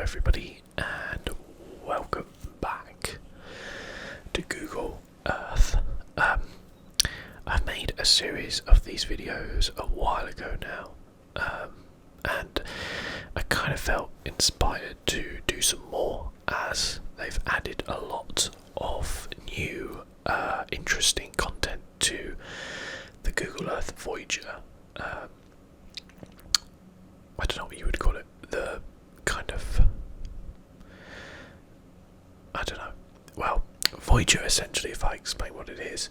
everybody, and welcome back to Google Earth. I've made a series of these videos a while ago now, and I kind of felt inspired to do some more as they've added a lot of new interesting content to the Google Earth Voyager. I don't know what you would call it, the kind of, I don't know, well, Voyager essentially, if I explain what it is,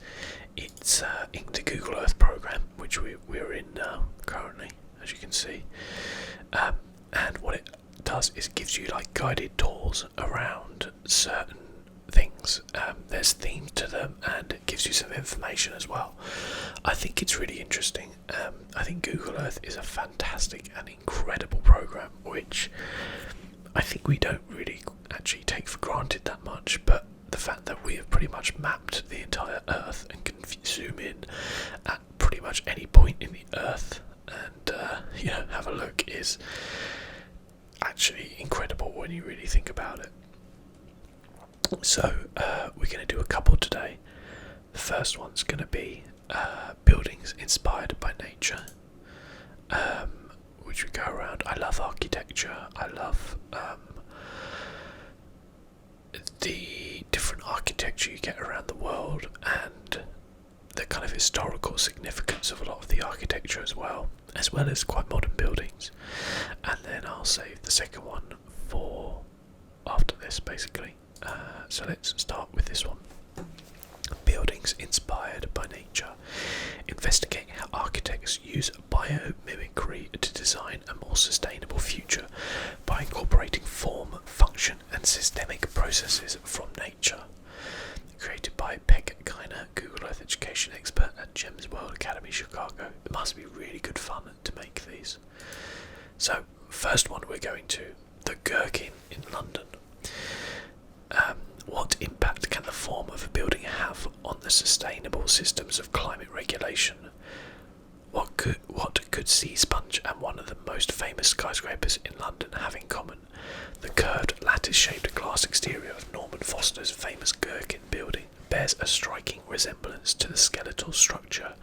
it's in the Google Earth program, which we're in now, currently, as you can see, and what it does is it gives you like guided tours around certain things. There's themes to them, and it gives you some information as well. I think it's really interesting. I think Google Earth is a fantastic and incredible program, which I think we don't really actually take for granted that much, but the fact that we have pretty much mapped the entire Earth and can zoom in at pretty much any point in the Earth and have a look is actually incredible when you really think about it. So we're going to do a couple today. The first one's going to be buildings inspired by nature, which we go around. I love architecture. I love the different architecture you get around the world and the kind of historical significance of a lot of the architecture as well as quite modern buildings. And then I'll save the second one for after this, basically. So let's start with this one. Buildings inspired by nature. Investigate how architects use biomimicry to design a more sustainable future by incorporating form, function and systemic processes from nature. Created by Peg Kiner, Google Earth education expert at Gems World Academy, Chicago. It must be really good fun to make these. So, first one we're going to, the Gherkin in London. What impact can the form of a building have on the sustainable systems of climate regulation? What could Sea Sponge and one of the most famous skyscrapers in London have in common? The curved, lattice-shaped glass exterior of Norman Foster's famous Gherkin building bears a striking resemblance to the skeletal structure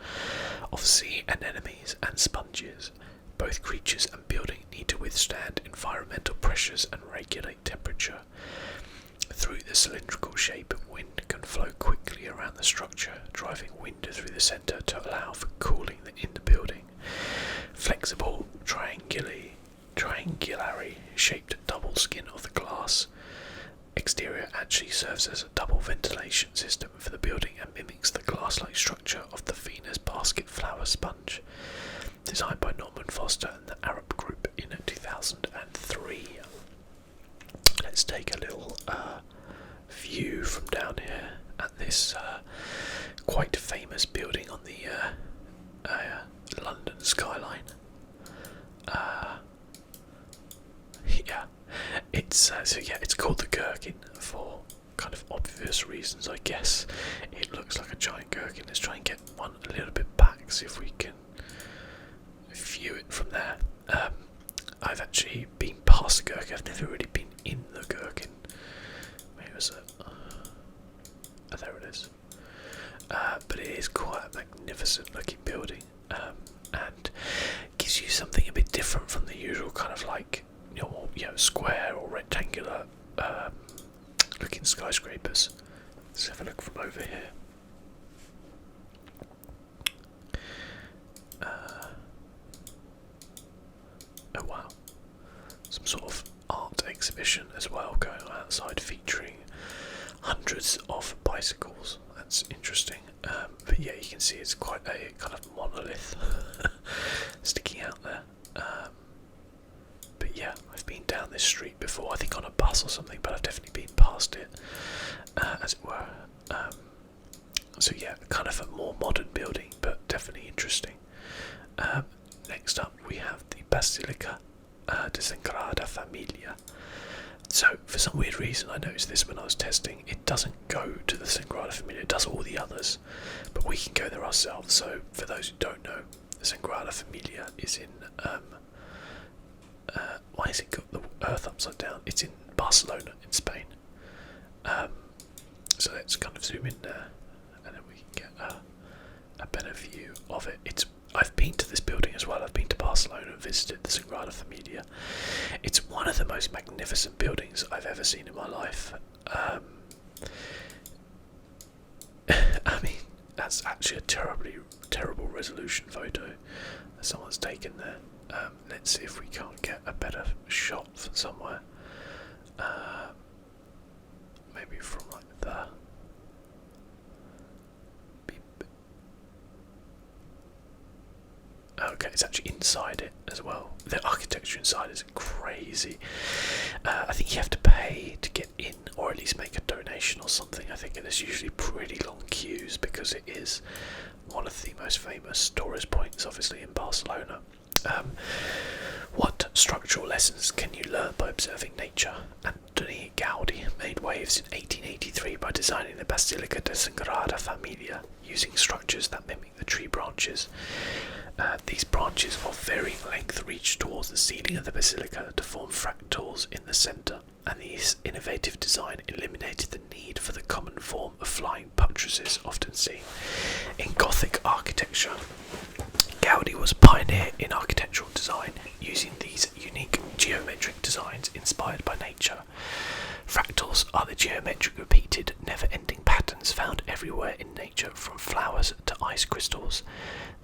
of sea anemones and sponges. Both creatures and building need to withstand environmental pressures and regulate temperature. Through the cylindrical shape, wind can flow quickly around the structure, driving wind through the centre to allow for cooling in the building. Flexible, triangulary shaped double skin of the glass exterior actually serves as a double ventilation system for the building and mimics the glass-like structure of the Venus basket flower sponge, designed by Norman Foster and the Arab Group in 2003. Let's take a little view from down here at this quite famous building on the London skyline. It's called the Gherkin for kind of obvious reasons, I guess. It looks like a giant gherkin. Let's try and get one a little bit back, see if we can view it from there. I've actually been past the Gherkin. I've never really been in the Gherkin. Where was it? Oh, there it is. But it is quite a magnificent looking building, and gives you something a bit different from the usual kind of like square or rectangular looking skyscrapers. Let's have a look from over here. Oh wow, some sort of art exhibition as well going on outside featuring hundreds of bicycles. That's interesting. But yeah, you can see it's quite a kind of monolith sticking out there. But yeah, I've been down this street before, I think on a bus or something, but I've definitely been past it, as it were. So yeah, kind of a more modern building, but definitely interesting. Next up we have the Basilica de Centralada Familia. So for some weird reason I noticed this when I was testing, it doesn't go to the Centralada Familia, it does all the others, but we can go there ourselves. So for those who don't know, the Centralada Familia is in why has it got the Earth upside down? It's in Barcelona in Spain. So let's kind of zoom in there, and then we can get a better view of it. I've been to this building as well. I've been to Barcelona and visited the Sagrada Familia. It's one of the most magnificent buildings I've ever seen in my life. I mean, that's actually a terrible resolution photo that someone's taken there. Let's see if we can't get a better shot from somewhere. Maybe from like there. Okay, it's actually inside it as well. The architecture inside is crazy. I think you have to pay to get in, or at least make a donation or something. I think, and there's usually pretty long queues because it is one of the most famous tourist points, obviously, in Barcelona. What structural lessons can you learn by observing nature? Antoni Gaudi made waves in 1883 by designing the Basilica de Sagrada Familia using structures that mimic the tree branches. These branches of varying length reach towards the ceiling of the basilica to form fractals in the centre, and this innovative design eliminated the need for the common form of flying buttresses often seen in Gothic architecture. Gaudi was a pioneer in architectural design, using these unique geometric designs inspired by nature. Fractals are the geometric repeated, never-ending patterns found everywhere in nature, from flowers to ice crystals.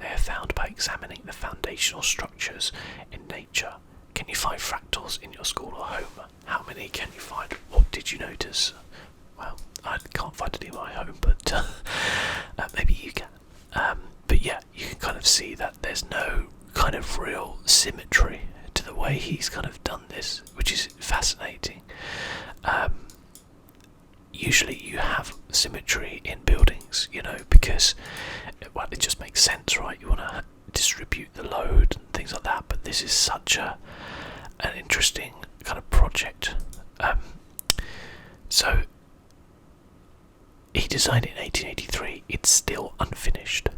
They are found by examining the foundational structures in nature. Can you find fractals in your school or home? How many can you find? What did you notice? Well, I can't find any in my home, but maybe you can. But yeah, you can kind of see that there's no kind of real symmetry to the way he's kind of done this, which is fascinating. Usually you have symmetry in buildings, because it just makes sense, right? You want to distribute the load and things like that, but this is such an interesting kind of project. So he designed it in 1883. It's still unfinished.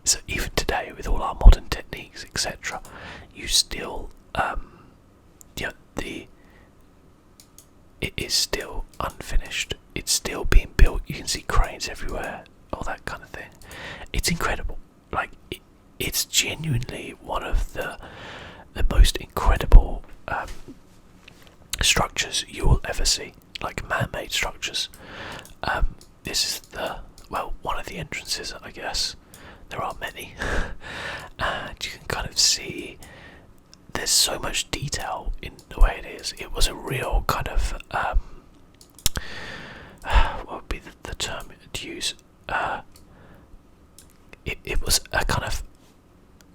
So even today, with all our modern techniques, etc., you still, it is still unfinished. It's still being built. You can see cranes everywhere, all that kind of thing. It's incredible. Like, it's genuinely one of the most incredible structures you will ever see, like man-made structures. This is one of the entrances, I guess. There are many, and you can kind of see there's so much detail in the way it is. It was a real kind of what would be the term to use? It was a kind of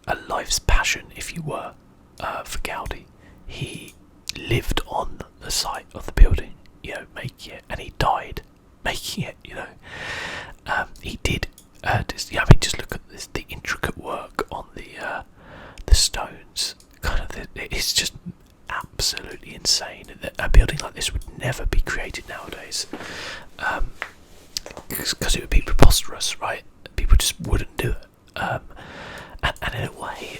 a life's passion, if you were, for Gaudi. He lived on the site of the building, making it, and he died making it. He did. Just look at this, the intricate work on the stones. It's just absolutely insane. A building like this would never be created nowadays, because it would be preposterous, right? People just wouldn't do it. And in a way,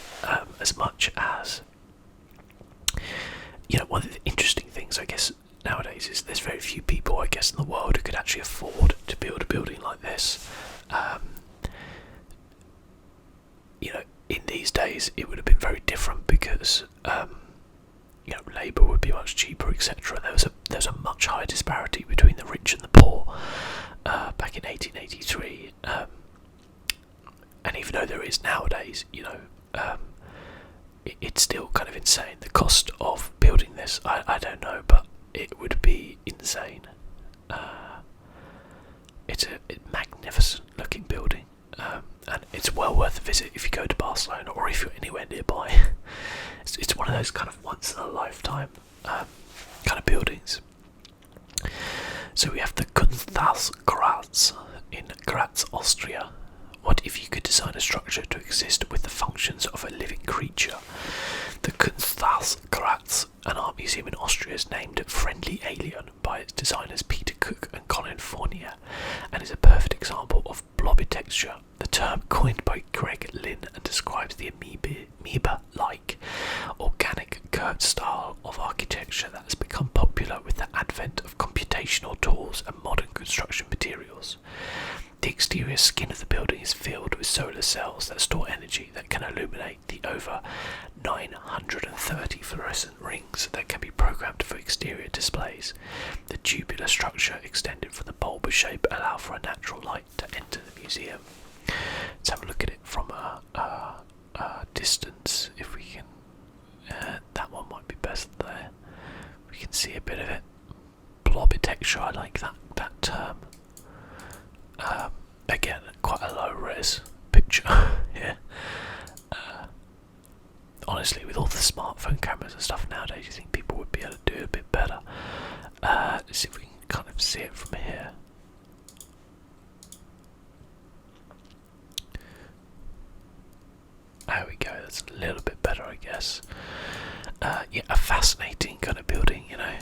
as much as one of the interesting things, I guess, nowadays is there's very few people, I guess, in the world who could actually afford to build a building like this. In these days, it would have been very different because labour would be much cheaper, etc. There was a much higher disparity between the rich and the poor back in 1883, and even though there is nowadays, it's still kind of insane. The cost of building this, I don't know, but it would be insane. It's a magnificent looking building, and it's well worth a visit if you go to Barcelona or if you're anywhere nearby. It's one of those kind of once in a lifetime kind of buildings. So we have the Kunsthaus in Graz, Austria. What if you could design a structure to exist with the functions of a living creature? The Kunsthaus Graz, an art museum in Austria, is named Friendly Alien by its designers Peter Cook and Colin Fournier, and is a perfect example of blobby-texture, the term coined by Greg Lynn, and describes the amoeba-like, organic, curved style of of architecture that has become popular with the advent of computational tools and modern construction materials. The exterior skin of the building is filled with solar cells that store energy that can illuminate the over 930 fluorescent rings that can be programmed for exterior displays. The tubular structure extended from the bulb shape allow for a natural light to enter the museum. Let's have a look at it from a distance, if we can. That one might be best there. We can see a bit of it. Blobitecture, I like that term. Again, quite a low res picture here. Honestly, with all the smartphone cameras and stuff nowadays, you think people would be able to do it a bit better. Let's see if we can kind of see it from here. There we go, that's a little bit better, I guess. Yeah, a fascinating kind of building, you know.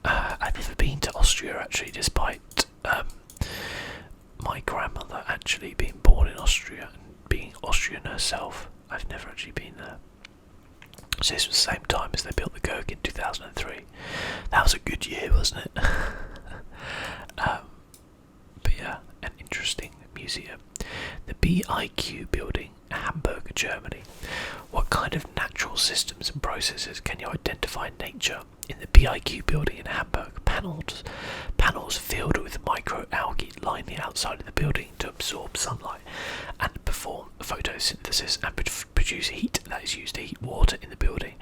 I've never been to Austria actually, despite my grandmother actually being born in Austria and being Austrian herself. I've never actually been there. So this was the same time as they built the Gherkin in 2003. That was a good year, wasn't it? But yeah, an interesting museum. The BIQ building, Hamburg, Germany. What kind of natural systems and processes can you identify in nature? In the BIQ building in Hamburg, panels filled with microalgae line the outside of the building to absorb sunlight and perform photosynthesis and produce heat that is used to heat water in the building.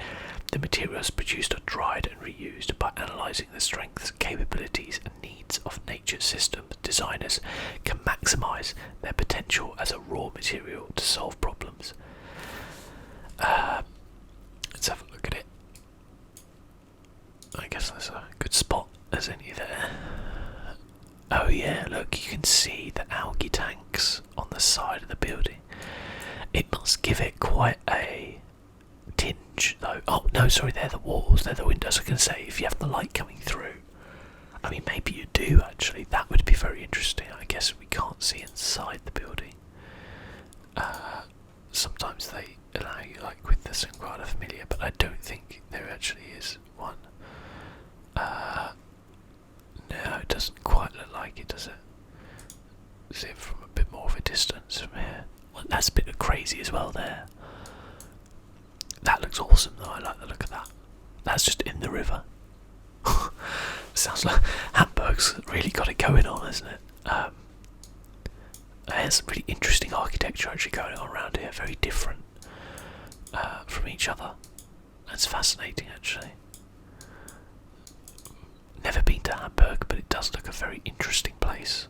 The materials produced are dried and reused. By analysing the strengths, capabilities and needs of nature's systems, designers can maximise their potential as a raw material to solve problems. Let's have a look at it. I guess that's a good spot as any there. Oh yeah, look, you can see the algae tanks on the side of the building. It must give it quite a tinge though. Oh no, sorry, they're the walls, they're the windows. I can say, if you have the light coming through, I mean maybe you do actually, that would be very interesting. I guess we can't see inside the building. Sometimes they allow you, like with the Centralada Familia, but I don't think there actually is one. No, it doesn't quite look like it, does it? See it from a bit more of a distance from here. Well, that's a bit crazy as well there. That looks awesome though, I like the look of that. That's just in the river. Sounds like Hamburg's really got it going on, isn't it? There's some really interesting architecture actually going on around here, very different from each other. That's fascinating actually. Never been to Hamburg, but it does look a very interesting place.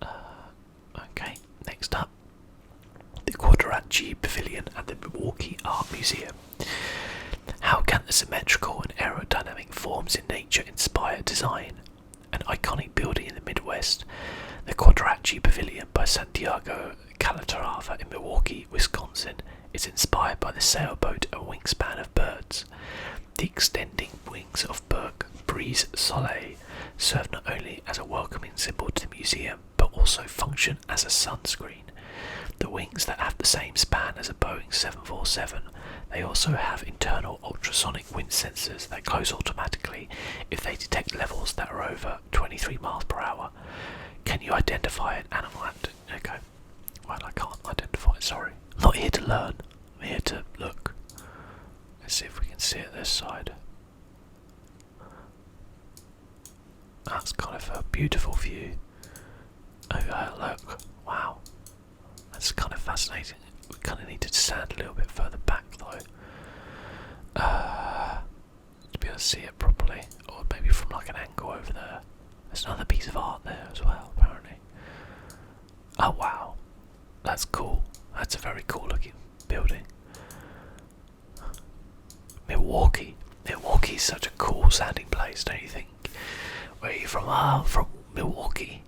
Okay, next up, the Quadratue Pavilion at the Milwaukee Art Museum. How can the symmetrical and aerodynamic forms in nature inspire design? An iconic building in the Midwest, the Quadratue Pavilion by Santiago Calatrava in Milwaukee, Wisconsin, is inspired by the sailboat and wingspan of birds. The extending wings of Brise Soleil serve not only as a welcoming symbol to the museum, but also function as a sunscreen. The wings that have the same span as a Boeing 747, they also have internal ultrasonic wind sensors that close automatically if they detect levels that are over 23 miles per hour. Can you identify an animal? Okay, well I can't identify it, sorry. I'm not here to learn, I'm here to look. Let's see if we can see it this side. That's kind of a beautiful view. Oh, look. Wow. That's kind of fascinating. We kind of need to stand a little bit further back though. To be able to see it properly. Or maybe from like an angle over there. There's another piece of art there as well, apparently. Oh wow. That's cool. That's a very cool looking building. Milwaukee. Milwaukee's such a cool sounding place, don't you think? Where are you from? From Milwaukee.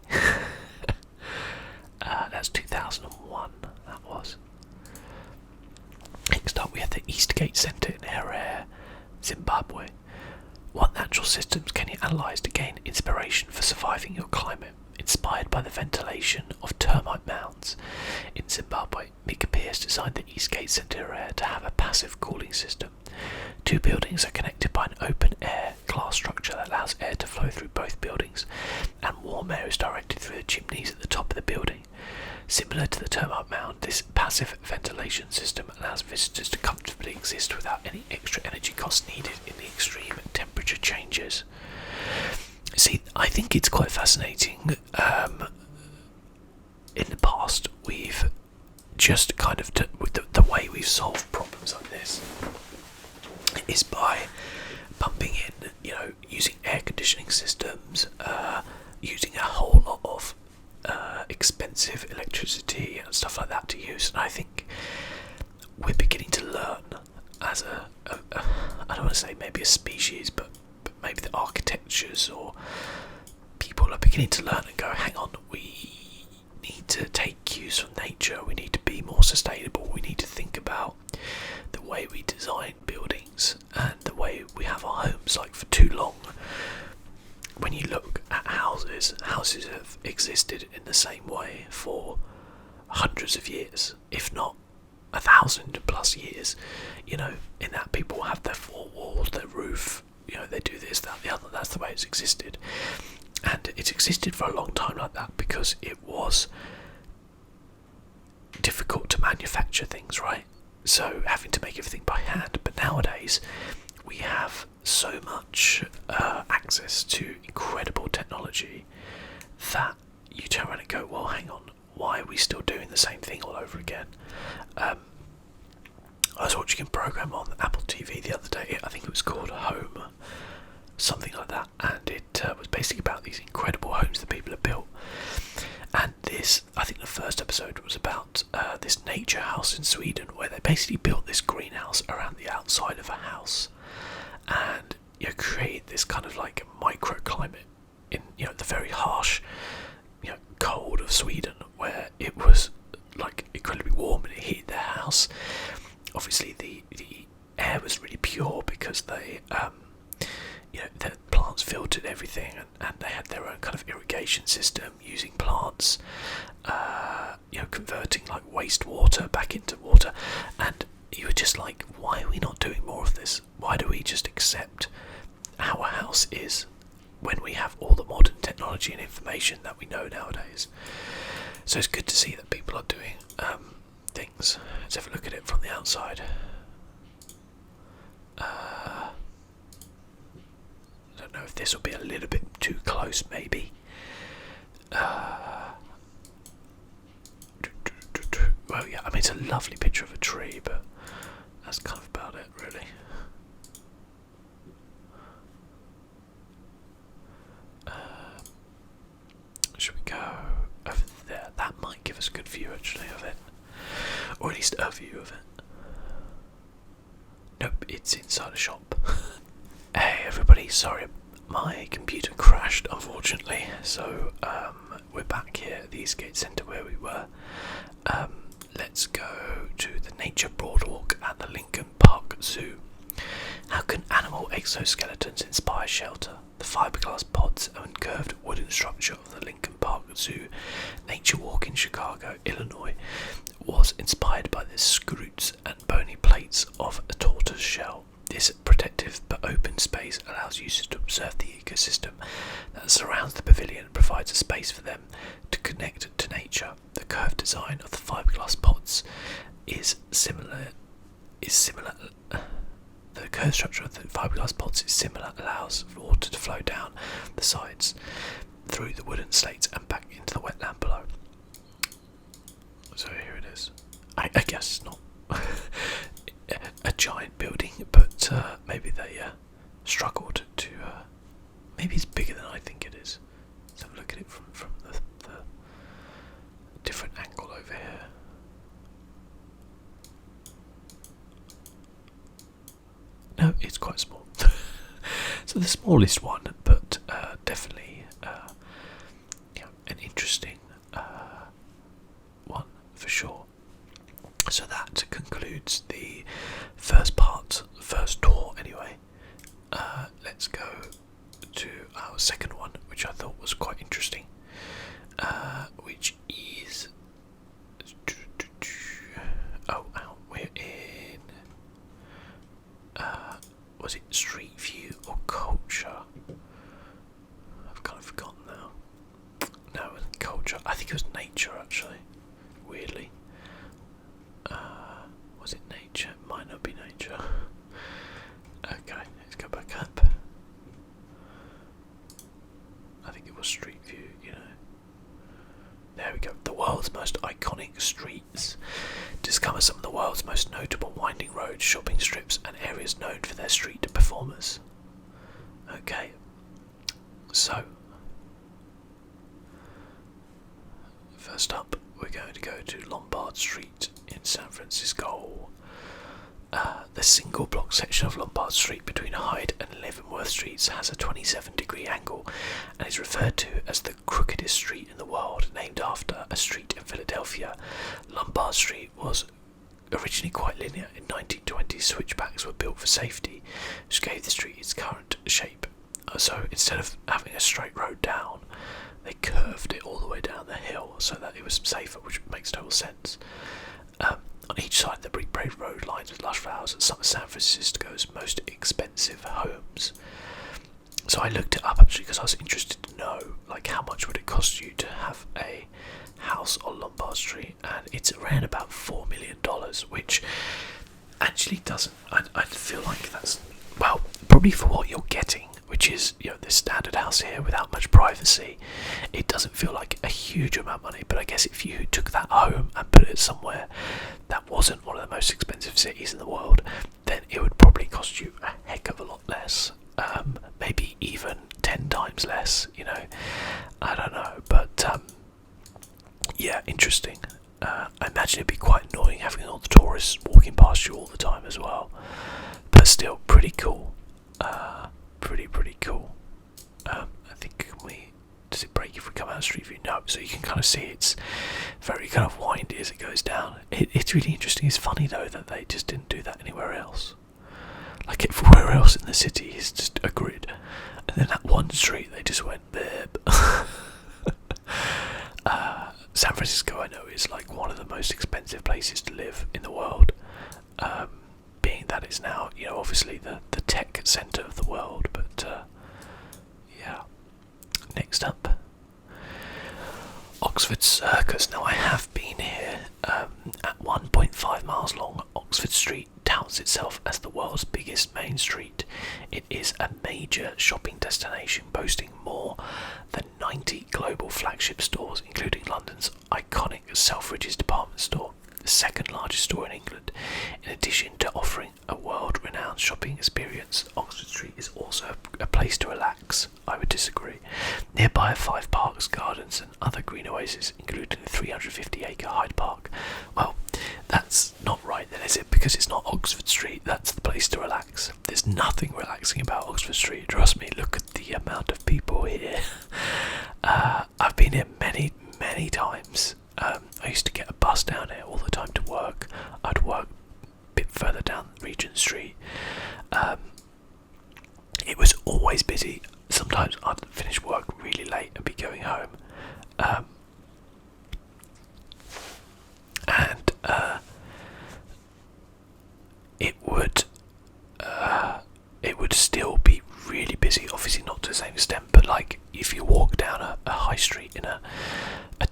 That's 2001, that was. Next up we have the Eastgate Centre in Harare, Zimbabwe. What natural systems can you analyse to gain inspiration for surviving your climate? Inspired by the ventilation of termite mounds in Zimbabwe, Mick Pierce designed the Eastgate Centre to have a passive cooling system. Two buildings are connected by an open-air glass structure that allows air to flow through both buildings, and warm air is directed through the chimneys at the top of the building. Similar to the termite mound, this passive ventilation system allows visitors to comfortably exist without any extra energy costs needed in the extreme temperature changes. See, I think it's quite fascinating. In the past, we've just kind of, the way we've solved problems like this is by pumping in, using air conditioning systems, using a whole lot of expensive electricity and stuff like that to use. And I think we're beginning to learn as I don't want to say maybe a species, but maybe the architectures or people are beginning to learn and go, hang on, we need to take cues from nature, we need to be more sustainable, we need to think about the way we design buildings and the way we have our homes. Like, for too long, when you look at houses have existed in the same way for hundreds of years, if not 1,000+ years. In that people have their four walls, their roof, they do this, that, the other. That's the way it's existed. And it's existed for a long time like that because it was difficult to manufacture things, right? So having to make everything by hand. But nowadays we have so much access to incredible technology that you turn around and go, well, hang on, why are we still doing the same thing all over again? I was watching a program on Apple TV the other day. I think it was called Home, something like that, and it was basically about these incredible homes that people have built. And I think the first episode was about this nature house in Sweden, where they basically built this greenhouse around the outside of a house, and create this kind of like microclimate in the very harsh cold of Sweden, where it was like incredibly warm and it heated their house. Obviously the air was really pure because they the plants filtered everything, and they had their own kind of irrigation system using plants, converting like wastewater back into water. And you were just like, why are we not doing more of this? Why do we just accept how a house is when we have all the modern technology and information that we know nowadays? So it's good to see that people are doing things. Let's have a look at it from the outside. I don't know if this will be a little bit too close, maybe. Well, yeah, I mean, it's a lovely picture of a tree, but that's kind of about it, really. Should we go over there? That might give us a good view, actually, of it. Or at least a view of it. Nope, it's inside a shop. Hey everybody, sorry, my computer crashed, unfortunately. So we're back here at the Eastgate Centre where we were. Let's go to the Nature Boardwalk at the Lincoln Park Zoo. How can animal exoskeletons inspire shelter? The fiberglass pods and curved wooden structure of the Lincoln Park Zoo Nature Walk in Chicago, Illinois, was inspired by the scroutes and bony plates of a tortoise shell. This protective but open space allows users to observe the ecosystem that surrounds the pavilion and provides a space for them to connect to nature. The curved design of the fiberglass pods is similar. The curved structure of the fiberglass pods is similar, allows water to flow down the sides through the wooden slates and back into the wetland below. So here it is. I guess not a giant building, but maybe they struggled to. Maybe it's bigger than I think it is. Let's have a look at it from the different angle over here. No, it's quite small. So the smallest one, but definitely an interesting one for sure. So that concludes the first tour anyway. Let's go to our second one, which I thought was quite interesting, which is we're in it Street View or Culture? I've kind of forgotten now. No, it wasn't Culture. I think it was Nature, actually. Weirdly. Was it Nature? It might not be Nature. Okay, let's go back up. I think it was Street View, you know. There we go. The world's most iconic streets. Discover some of the world's most notable winding roads, shopping strips, and areas known for their street performers. Okay. So, first up, we're going to go to Lombard Street in San Francisco. The single block section of Lombard Street between Hyde and Leavenworth Streets has a 27-degree angle and is referred to as the crookedest street in the world, named after a street in Philadelphia. Lombard Street was originally quite linear. In 1920s, switchbacks were built for safety, which gave the street its current shape. So instead of having a straight road down, they curved it all the way down the hill so that it was safer, which makes total sense. On each side of the brick paved road lines with lush flowers at some of San Francisco's most expensive homes. So I looked it up actually because I was interested to know, like, how much would it cost you to have a house on Lombard Street, and it's around about $4 million, which actually doesn't. I feel like that's, well, probably for what you're getting, which is, you know, this standard house here without much privacy. It doesn't feel like a huge amount of money, but I guess if you took that home and put it somewhere that wasn't one of the most expensive cities in the world, then it would probably cost you a heck of a lot less. Maybe even 10 times less, you know. I don't know, but yeah, interesting. I imagine it'd be quite annoying having all the tourists walking past you all the time as well, but still pretty cool. Pretty cool. I think does it break if we come out of Street View? No, so you can kind of see it's very kind of windy as it goes down. It's really interesting. It's funny though that they just didn't do that anywhere else. Like everywhere else in the city is just a grid, and then that one street they just went there. San Francisco, I know, is like one of the most expensive places to live in the world. Being that it's now, you know, obviously the tech centre of the world, but yeah. Next up, Oxford Circus. Now I have been here. At 1.5 miles long, Oxford Street touts itself as the world's biggest main street. It is a major shopping destination, boasting more than 90 global flagship stores, including London's iconic Selfridges department store, the second largest store in England. In addition to offering a world-renowned shopping experience, Oxford Street is also a place to relax. I would disagree. Nearby are 5 parks, gardens and other green oases, including the 350-acre Hyde Park. Well, that's not right then, is it? Because it's not Oxford Street, that's the place to relax. There's nothing relaxing about Oxford Street, trust me. Look at the amount of people here. I've been here many times. I used to get a bus down here all the time to work. I'd work a bit further down Regent Street. It was always busy. Sometimes I'd finish work really late and be going home. And it would still be really busy, obviously not to the same extent, but like if you walk down a high street in a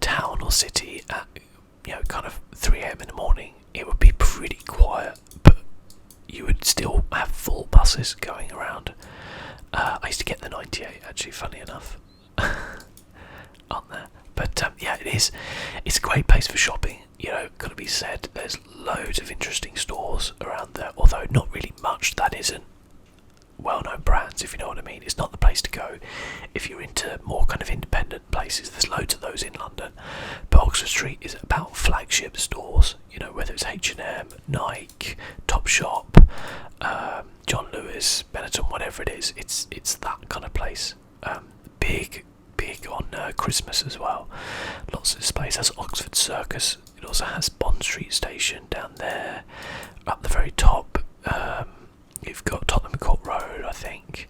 town or city at, you know, kind of 3 a.m. in the morning, it would be pretty quiet, but you would still have full buses going around. I used to get the 98 actually, funny enough, on there. But yeah, it's a great place for shopping, you know, gotta be said. There's loads of interesting stores around there, although not really much that isn't well-known brands, if you know what I mean. It's not the place to go if you're into more kind of independent places. There's loads of those in London, but Oxford Street is about flagship stores, you know, whether it's H&M, Nike, Topshop, John Lewis, Benetton, whatever it is. It's that kind of place. Big on Christmas as well. Lots of displays. Has Oxford Circus. It also has Bond Street Station down there. Up the very top, you've got Tottenham Court Road, I think.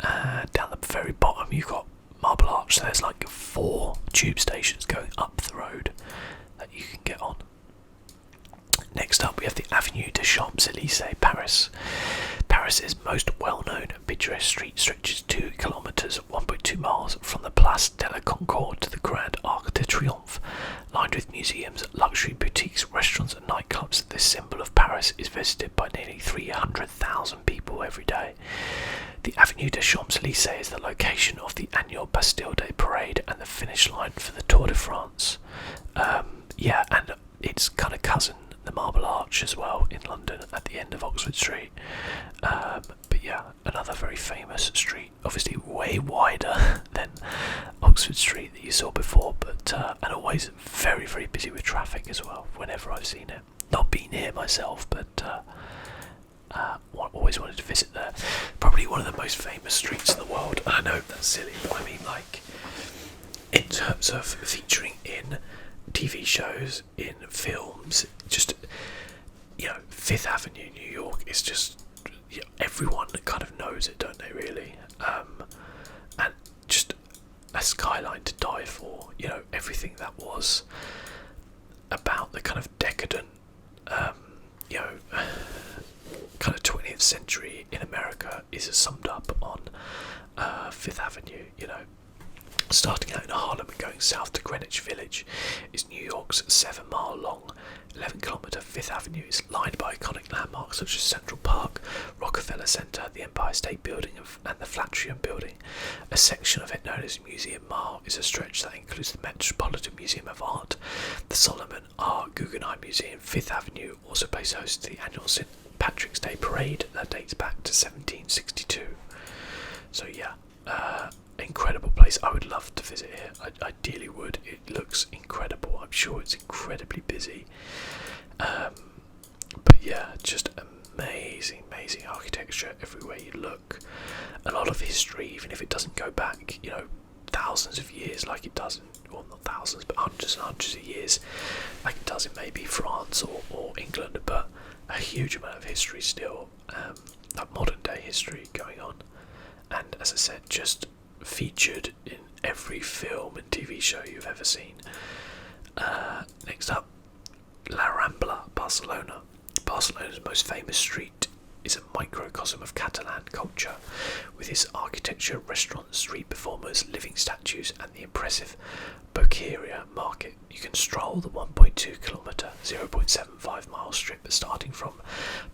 Down the very bottom, you've got Marble Arch. So there's like 4 tube stations going up the road that you can get on. Next up, we have the Avenue de Champs-Elysees, Paris. Paris Paris's most well-known and picturesque street stretches 2 kilometres, 1.2 miles, from the Place de la Concorde to the Grand Arc de Triomphe. Lined with museums, luxury boutiques, restaurants and nightclubs, this symbol of Paris is visited by nearly 300,000 people every day. The Avenue des Champs-Elysees is the location of the annual Bastille Day parade and the finish line for the Tour de France. And its kind of cousin, the Marble Arch, as well, in London at the end of Oxford Street. But yeah, another very famous street, obviously way wider than Oxford Street that you saw before, but and always very, very busy with traffic as well whenever I've seen it. Not been here myself, but always wanted to visit there. Probably one of the most famous streets in the world. I know that's silly, but I mean, like, in terms of featuring in TV shows, in films, just, Fifth Avenue, New York is just, everyone kind of knows it, don't they, really? And just a skyline to die for, everything that was about the kind of decadent, kind of 20th century in America is summed up on Fifth Avenue, Starting out in Harlem and going south to Greenwich Village is New York's 7-mile long, 11-kilometre Fifth Avenue. Is lined by iconic landmarks such as Central Park, Rockefeller Center, the Empire State Building and the Flatiron Building. A section of it known as Museum Mile is a stretch that includes the Metropolitan Museum of Art, the Solomon R. Guggenheim Museum. Fifth Avenue also plays host to the annual St. Patrick's Day Parade that dates back to 1762. So yeah, incredible place. I would love to visit here. I ideally would. It looks incredible. I'm sure it's incredibly busy. But yeah, just amazing architecture everywhere you look. A lot of history, even if it doesn't go back, thousands of years like it does in, well, not thousands, but hundreds and hundreds of years like it does in maybe France or England, but a huge amount of history still, like modern day history going on. And as I said, just featured in every film and TV show you've ever seen. Next up, La Rambla Barcelona. Barcelona's most famous street is a microcosm of Catalan culture, with its architecture, restaurants, street performers, living statues and the impressive Boqueria market. You can stroll the 1.2 kilometre, 0.75 mile strip starting from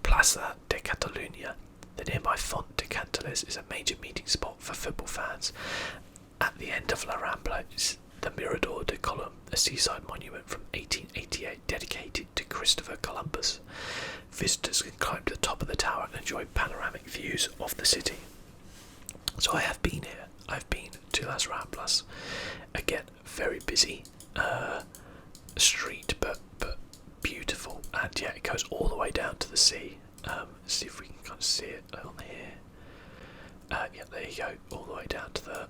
Plaza de Catalunya. The nearby Font de Cantales is a major meeting spot for football fans. At the end of La Rambla is the Mirador De Column, a seaside monument from 1888 dedicated to Christopher Columbus. Visitors can climb to the top of the tower and enjoy panoramic views of the city. So I have been here. I've been to Las Ramblas. Again, very busy street, but beautiful. And yeah, it goes all the way down to the sea. See if we can kind of see it on here. Yeah, there you go, all the way down to the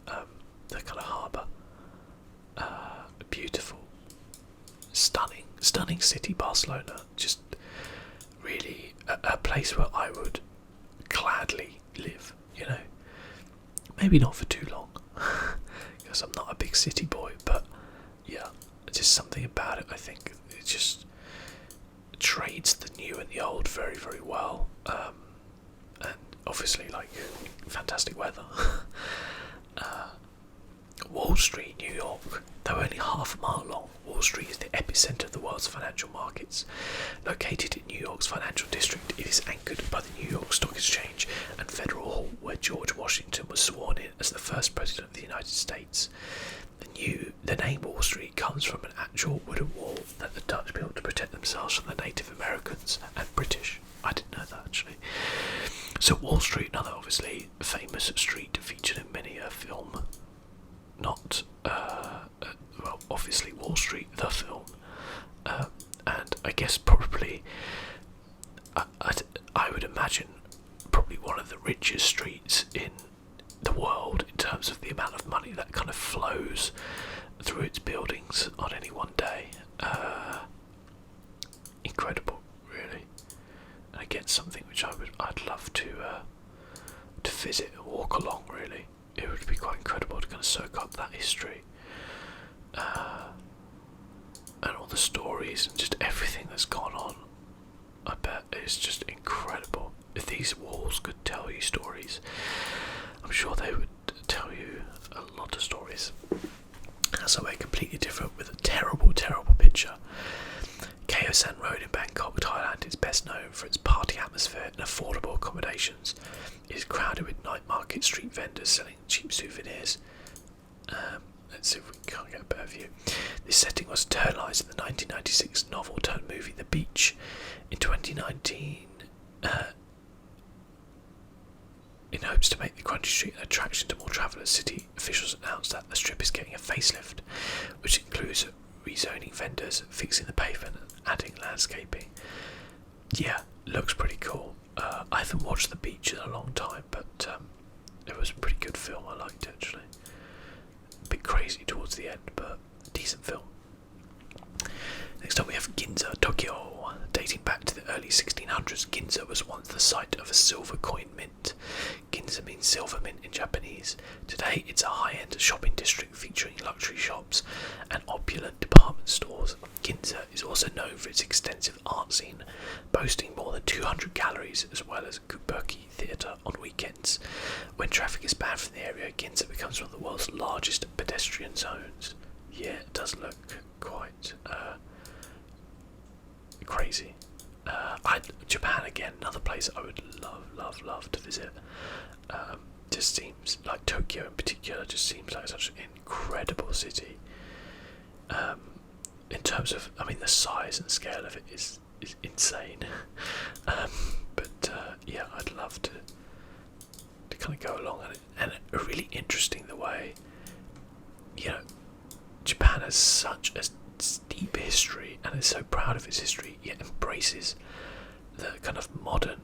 kind of harbour. Beautiful, stunning city, Barcelona. Just really a place where I would gladly live. Maybe not for too long, because I'm not a big city boy. But yeah, just something about it. I think it just trades the new and the old very, very well, and obviously, like, fantastic weather. Wall Street, New York. Though only half a mile long, Wall Street is the epicenter of the world's financial markets. Located in New York's financial district, it is anchored by the New York Stock Exchange and Federal Hall, where George Washington was sworn in as the first president of the United States. The name Wall Street comes from an actual wooden wall that the Dutch built to protect themselves from the Native Americans and British. I didn't know that, actually. So Wall Street, another obviously famous street featured in many a film. Not, well, obviously Wall Street, the film. And I guess probably, I would imagine, probably one of the richest streets in the world in terms of the amount of money that kind of flows through its buildings on any one day. Incredible, really. And again, something which I'd love to visit and walk along. Really, it would be quite incredible to kind of soak up that history and all the stories and just everything that's gone on. I bet it's just incredible. if these walls could tell you stories, I'm sure they would tell you a lot of stories. So we're completely different with a terrible, terrible picture. Khao San Road in Bangkok, Thailand is best known for its party atmosphere and affordable accommodations. It is crowded with night market street vendors selling cheap souvenirs. Let's see if we can't get a better view. This setting was eternalised in the 1996 novel-turned movie The Beach. In 2019, in hopes to make the Quadratue Street an attraction to more travellers, city officials announced that the strip is getting a facelift, which includes rezoning vendors, fixing the pavement and adding landscaping. Yeah, looks pretty cool. I haven't watched The Beach in a long time, but it was a pretty good film. I liked it actually. A bit crazy towards the end, but decent film. Next up we have Ginza Tokyo. Dating back to the early 1600s, Ginza was once the site of a silver coin mint. Ginza means silver mint in Japanese. Today it's a high-end shopping district featuring luxury shops and opulent department stores. Ginza is also known for its extensive art scene, boasting more than 200 galleries as well as a kabuki theatre on weekends. When traffic is banned from the area, Ginza becomes one of the world's largest pedestrian zones. Yeah, it does look quite crazy. Japan again, another place I would love to visit. Just seems like Tokyo in particular just seems like such an incredible city. In terms of, I mean, the size and scale of it is insane. But yeah, I'd love to kind of go along on it, and really interesting the way, you know, Japan has such a steep history and is so proud of its history, yet embraces the kind of modern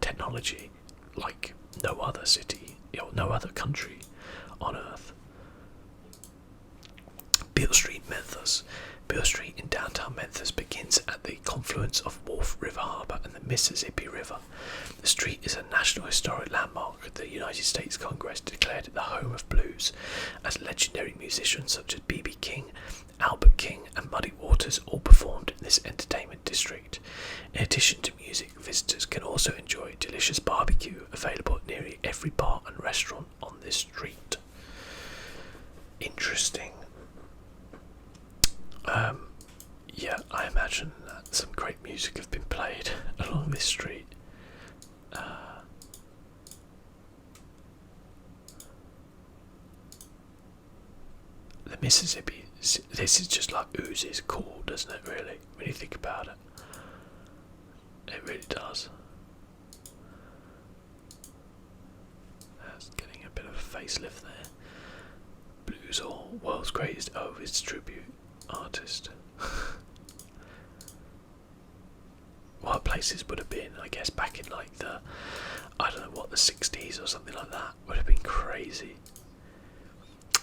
technology like no other city, or no other country on earth. Beale Street, Memphis. Beale Street in downtown Memphis begins at the confluence of Wolf River Harbour and the Mississippi River. The street is a National Historic Landmark. The United States Congress declared it the home of blues, as legendary musicians such as B.B. King, Albert King and Muddy Waters all performed in this entertainment district. In addition to music, visitors can also enjoy delicious barbecue available at nearly every bar and restaurant on this street. Interesting. Yeah, I imagine that some great music have been played along this street. The Mississippi, this is just like oozes cool, doesn't it, really, when you think about it? It really does. That's getting a bit of a facelift there. Blues or world's greatest Elvis tribute artist. What places would have been, I guess, back in like the, I don't know what, the 60s or something like that, would have been crazy.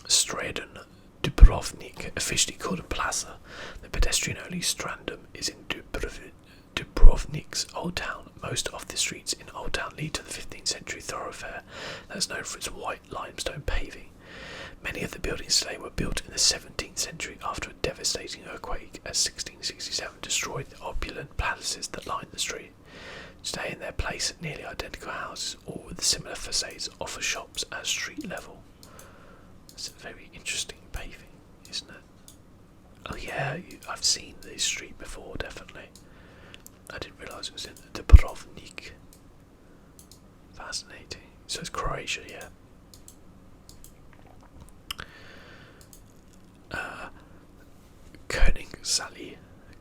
Stradon Dubrovnik, officially called a plaza, the pedestrian-only Strandum is in Dubrovnik's Old Town. Most of the streets in Old Town lead to the 15th century thoroughfare that's known for its white limestone paving. Many of the buildings today were built in the 17th century after a devastating earthquake as 1667 destroyed the opulent palaces that lined the street. Today in their place, nearly identical houses, all with similar facades, offer shops at street level. It's a very interesting paving, isn't it? Oh yeah, I've seen this street before, definitely. I didn't realise it was in Dubrovnik. Fascinating. So it's Croatia, yeah.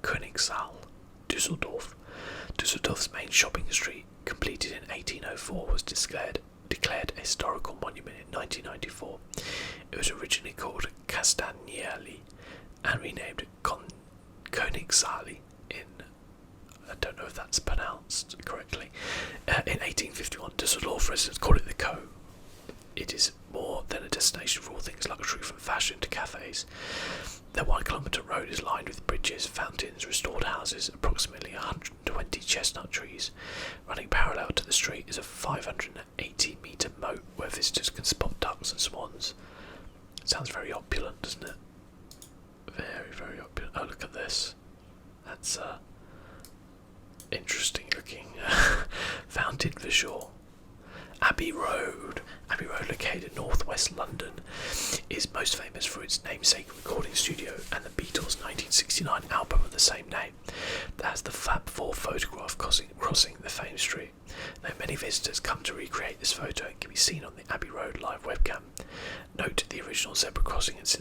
Königssaal, Düsseldorf. Düsseldorf's main shopping street, completed in 1804, was declared a historical monument in 1994. It was originally called Castagnieri and renamed Königssaal in, I don't know if that's pronounced correctly, in 1851. Düsseldorf residents call it the Co. It is more than a destination for all things luxury, from fashion to cafes. The 1 kilometre road is lined with bridges, fountains, restored houses, approximately 120 chestnut trees. Running parallel to the street is a 580-metre moat where visitors can spot ducks and swans. Sounds very opulent, doesn't it? Very, very opulent. Oh, look at this. That's interesting looking did for sure. Abbey Road. Abbey Road, located in northwest London, is most famous for its namesake recording studio and the Beatles' 1969 album of the same name. That has the Fab Four photograph crossing the famed street. Though many visitors come to recreate this photo, it can be seen on the Abbey Road live webcam. Note the original zebra crossing has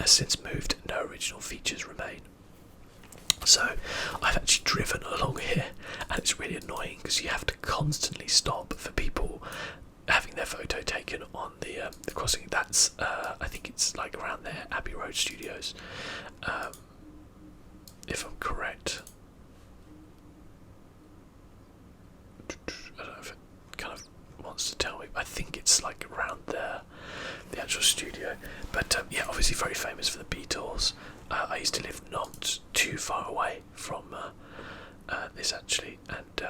since moved, and no original features remain. So, I've actually driven along here, and it's really annoying because you have to constantly stop for people having their photo taken on the crossing. That's, I think it's like around there, Abbey Road Studios, if I'm correct. I don't know if it kind of wants to tell me. I think it's like around there, the actual studio. But yeah, obviously very famous for the Beatles. I used to live not too far away from this actually, and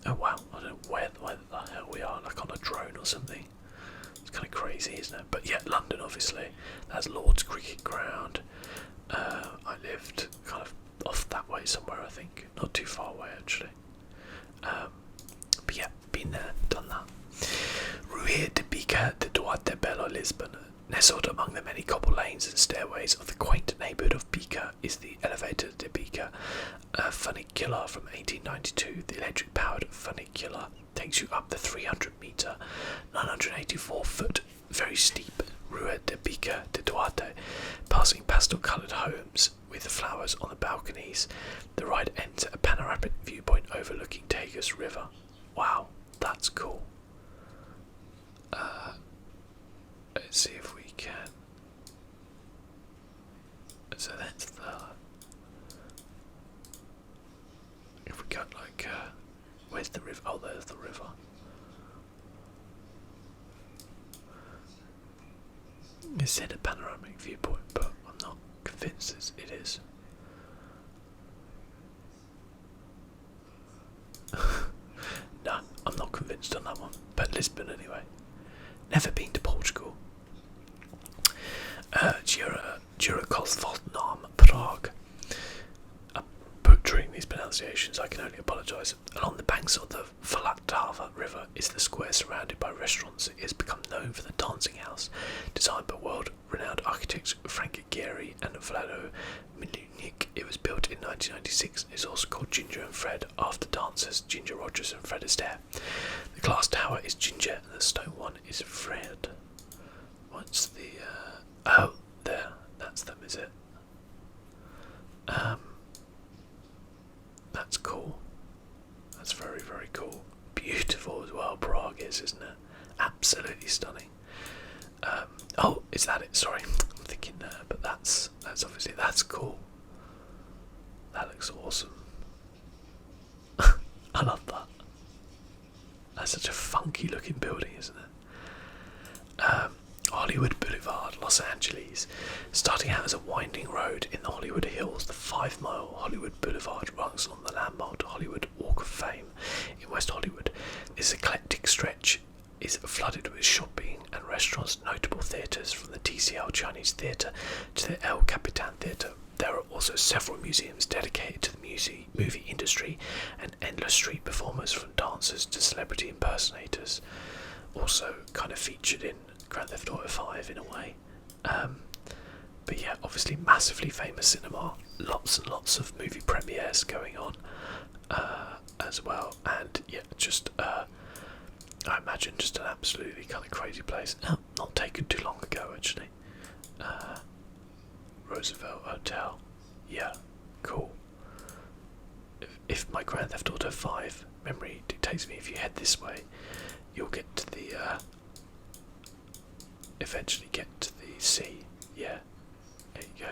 oh wow, I don't know where the hell we are, like on a drone or something. It's kind of crazy, isn't it? But yeah, London obviously. That's Lord's Cricket Ground. I lived kind of off that way somewhere, I think, not too far away actually. But yeah, been there, done that. Rua de Bica de Duarte Belo, Lisbon. Nestled among the many cobble lanes and stairways of the quaint neighbourhood of Bica is the Elevator de Bica, a funicular from 1892. The electric-powered funicular takes you up the 300-metre, 984-foot, very steep Rua de Bica de Duarte, passing pastel-coloured homes with flowers on the balconies. The ride ends at a panoramic viewpoint overlooking Tagus River. Wow, that's cool. Let's see if we can. So that's the. If we got like, where's the river? Oh, there's the river. It said a panoramic viewpoint, but I'm not convinced it is. No, I'm not convinced on that one. But Lisbon anyway. Never been to Portugal. Nam, Prague. I'm butchering these pronunciations, I can only apologise. Along the banks of the Calatrava River is the square surrounded by restaurants. It has become known for the dancing house, designed by world-renowned architects Frank Gehry and Vlado Milunik. It was built in 1996 and is also called Ginger and Fred, after dancers Ginger Rogers and Fred Astaire. The glass tower is Ginger and the stone one is Fred. What's the... oh, there. That's them, is it? That's cool. That's very, very cool. Beautiful as well, Prague is, isn't it? Absolutely stunning. Oh, is that it? Sorry, I'm thinking but that's obviously, that's cool. That looks awesome. I love that. That's such a funky looking building, isn't it? Hollywood Boulevard, Los Angeles. Starting out as a winding road in the Hollywood Hills, the 5-mile Hollywood Boulevard runs along the landmarked Hollywood Walk of Fame in West Hollywood. This eclectic stretch is flooded with shopping and restaurants, notable theatres from the TCL Chinese Theatre to the El Capitan Theatre. There are also several museums dedicated to the movie industry and endless street performers, from dancers to celebrity impersonators. Also kind of featured in Grand Theft Auto 5 in a way. But yeah, obviously massively famous cinema. Lots and lots of movie premieres going on as well. And yeah, just I imagine just an absolutely kind of crazy place. Not taken too long ago actually. Roosevelt Hotel. Yeah, cool. If my Grand Theft Auto 5 memory dictates me, if you head this way, you'll get to the eventually get to the sea. Yeah, there you go.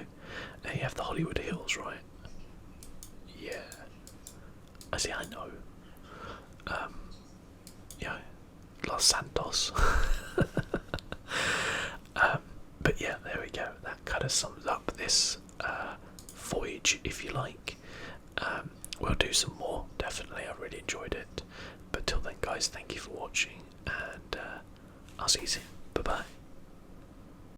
Now you have the Hollywood Hills, right? Yeah, I see. I know. Yeah, Los Santos. But yeah, there we go. That kind of sums up this voyage, if you like. We'll do some more, definitely. I really enjoyed it. But till then, guys, thank you for watching, and I'll see you soon. Bye bye.